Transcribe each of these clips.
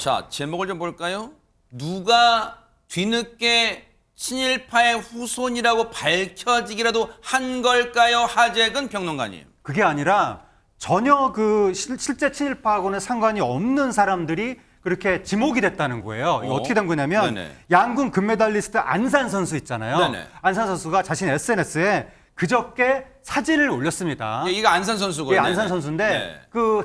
자, 제목을 좀 볼까요? 누가 뒤늦게 친일파의 후손이라고 밝혀지기라도 한 걸까요? 하재근 평론가님. 그게 아니라 전혀 실제 친일파하고는 상관이 없는 사람들이 그렇게 지목이 됐다는 거예요. 이거 어떻게 된 거냐면 네네. 양궁 금메달리스트 안산 선수 있잖아요. 네네. 안산 선수가 자신 SNS에 그저께 사진을 올렸습니다. 예, 이거 안산 선수고요. 예, 안산 네네. 선수인데 네.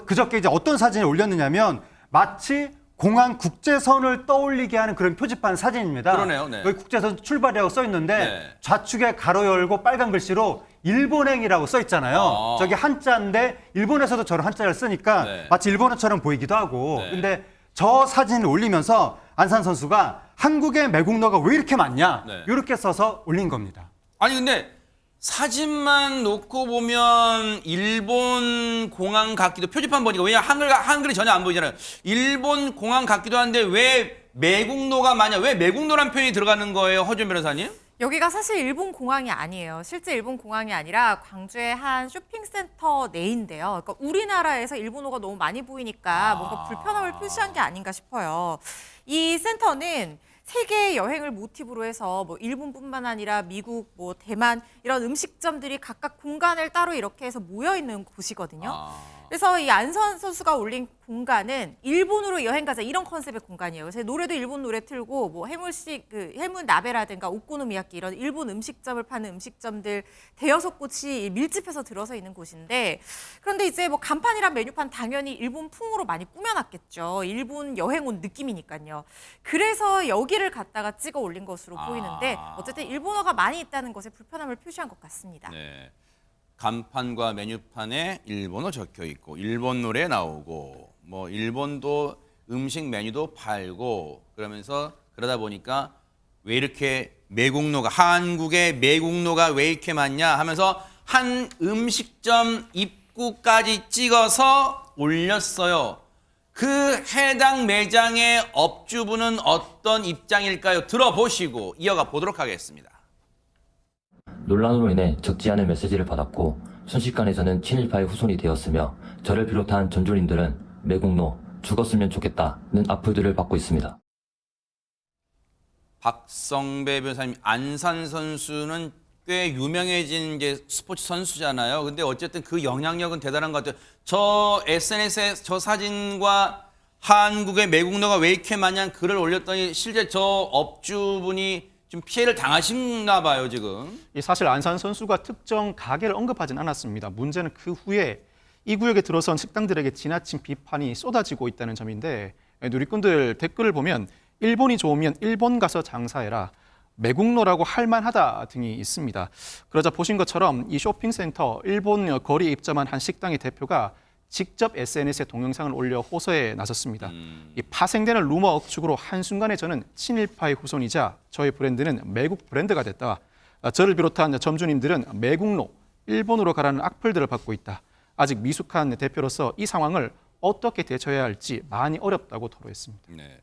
그저께 이제 어떤 사진을 올렸느냐면 마치 공항 국제선을 떠올리게 하는 그런 표지판 사진입니다. 그러네요. 네. 여기 국제선 출발이라고 써 있는데 네. 좌측에 가로 열고 빨간 글씨로 일본행이라고 써 있잖아요. 저기 한자인데 일본에서도 저런 한자를 쓰니까 네. 마치 일본어처럼 보이기도 하고. 네. 근데 저 사진을 올리면서 안산 선수가 한국의 매국노가 왜 이렇게 많냐? 네. 이렇게 써서 올린 겁니다. 아니 근데 사진만 놓고 보면 일본 공항 같기도 표지판 보니까 왜냐 한글이 전혀 안 보이잖아요. 일본 공항 같기도 한데 왜 매국노가 많냐? 왜 매국노란 표현이 들어가는 거예요, 허준 변호사님? 여기가 사실 일본 공항이 아니에요. 실제 일본 공항이 아니라 광주의 한 쇼핑센터 내인데요. 그러니까 우리나라에서 일본어가 너무 많이 보이니까 뭔가 불편함을 표시한 게 아닌가 싶어요. 이 센터는 세계 여행을 모티브로 해서 뭐 일본뿐만 아니라 미국, 뭐 대만 이런 음식점들이 각각 공간을 따로 이렇게 해서 모여 있는 곳이거든요. 그래서 이 안선 선수가 올린 공간은 일본으로 여행 가자 이런 컨셉의 공간이에요. 그래서 노래도 일본 노래 틀고 뭐 해물 나베라든가 오코노미야끼 이런 일본 음식점을 파는 음식점들 대여섯 곳이 밀집해서 들어서 있는 곳인데 그런데 이제 뭐 간판이랑 메뉴판 당연히 일본풍으로 많이 꾸며놨겠죠. 일본 여행 온 느낌이니까요. 그래서 여기를 갖다가 찍어 올린 것으로 보이는데 어쨌든 일본어가 많이 있다는 것에 불편함을 표시한 것 같습니다. 네. 간판과 메뉴판에 일본어 적혀 있고 일본 노래 나오고 뭐 일본도 음식 메뉴도 팔고 그러면서 그러다 보니까 왜 이렇게 매국노가 한국의 매국노가 왜 이렇게 많냐 하면서 한 음식점 입구까지 찍어서 올렸어요. 그 해당 매장의 업주분은 어떤 입장일까요? 들어보시고 이어가 보도록 하겠습니다. 논란으로 인해 적지 않은 메시지를 받았고 순식간에 저는 친일파의 후손이 되었으며 저를 비롯한 전주인들은 매국노 죽었으면 좋겠다는 악플들을 받고 있습니다. 박성배 변호사님, 안산 선수는 꽤 유명해진 이제 스포츠 선수잖아요. 근데 어쨌든 그 영향력은 대단한 것 같아요. 저 SNS에 저 사진과 한국의 매국노가 왜 이렇게 많냐는 글을 올렸더니 실제 저 업주분이 좀 피해를 당하셨나 봐요, 지금. 사실 안산 선수가 특정 가게를 언급하진 않았습니다. 문제는 그 후에 이 구역에 들어선 식당들에게 지나친 비판이 쏟아지고 있다는 점인데 누리꾼들 댓글을 보면 일본이 좋으면 일본 가서 장사해라. 매국노라고 할만하다 등이 있습니다. 그러자 보신 것처럼 이 쇼핑센터 일본 거리에 입점한 한 식당의 대표가 직접 SNS에 동영상을 올려 호소에 나섰습니다. 이 파생되는 루머 억축으로 한순간에 저는 친일파의 후손이자 저희 브랜드는 매국 브랜드가 됐다. 저를 비롯한 점주님들은 매국노, 일본으로 가라는 악플들을 받고 있다. 아직 미숙한 대표로서 이 상황을 어떻게 대처해야 할지 많이 어렵다고 토로했습니다. 네.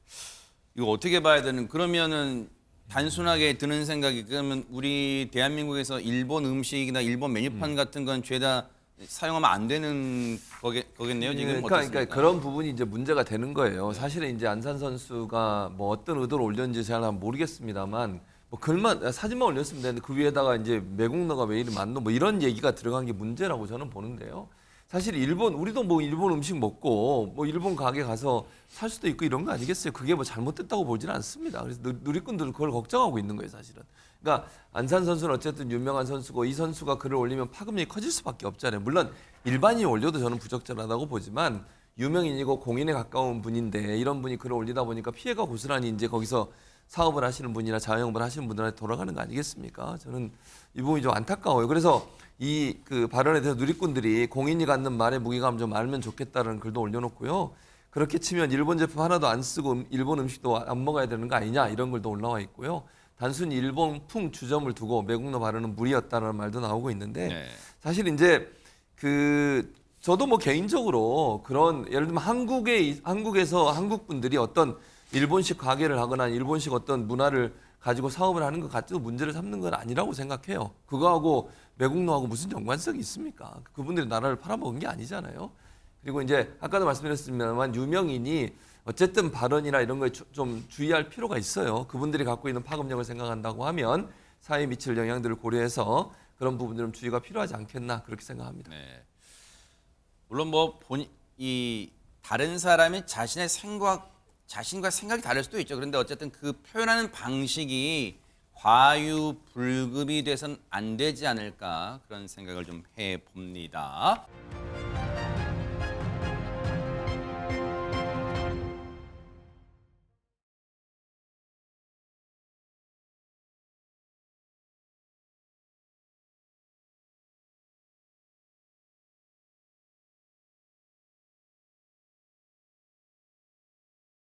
이거 어떻게 봐야 되는, 그러면은 단순하게 드는 생각이, 그러면 우리 대한민국에서 일본 음식이나 일본 메뉴판 같은 건 죄다 사용하면 안 되는 거겠네요, 지금. 그러니까 그런 부분이 이제 문제가 되는 거예요. 사실은 이제 안산 선수가 뭐 어떤 의도로 올렸는지 잘 모르겠습니다만 뭐 글만 사진만 올렸으면 되는데 그 위에다가 이제 매국노가 왜 이리 많노 뭐 이런 얘기가 들어간 게 문제라고 저는 보는데요. 사실 우리도 뭐 일본 음식 먹고 뭐 일본 가게 가서 살 수도 있고 이런 거 아니겠어요? 그게 뭐 잘못됐다고 보지는 않습니다. 그래서 누리꾼들은 그걸 걱정하고 있는 거예요, 사실은. 그러니까 안산 선수는 어쨌든 유명한 선수고 이 선수가 글을 올리면 파급력이 커질 수밖에 없잖아요. 물론 일반인이 올려도 저는 부적절하다고 보지만 유명인이고 공인에 가까운 분인데 이런 분이 글을 올리다 보니까 피해가 고스란히 이제 거기서 사업을 하시는 분이나 자영업을 하시는 분들한테 돌아가는 거 아니겠습니까? 저는 이 부분이 좀 안타까워요. 그래서 이 그 발언에 대해서 누리꾼들이 공인이 갖는 말의 무게감 좀 알면 좋겠다는 글도 올려놓고요. 그렇게 치면 일본 제품 하나도 안 쓰고 일본 음식도 안 먹어야 되는 거 아니냐 이런 글도 올라와 있고요. 단순히 일본풍 주점을 두고 매국노 발언은 무리였다는 말도 나오고 있는데 네. 사실 이제 저도 뭐 개인적으로 그런 예를 들면 한국에서 한국 분들이 어떤 일본식 가게를 하거나 일본식 어떤 문화를 가지고 사업을 하는 것 같아도 문제를 삼는 건 아니라고 생각해요. 그거하고 매국노하고 무슨 연관성이 있습니까? 그분들이 나라를 팔아먹은 게 아니잖아요. 그리고 이제 아까도 말씀드렸습니다만 유명인이 어쨌든 발언이나 이런 거에 좀 주의할 필요가 있어요. 그분들이 갖고 있는 파급력을 생각한다고 하면 사회에 미칠 영향들을 고려해서 그런 부분들은 주의가 필요하지 않겠나 그렇게 생각합니다. 네. 물론 뭐 이 다른 사람이 자신과 생각이 다를 수도 있죠. 그런데 어쨌든 그 표현하는 방식이 과유불급이 돼선 안 되지 않을까 그런 생각을 좀 해봅니다.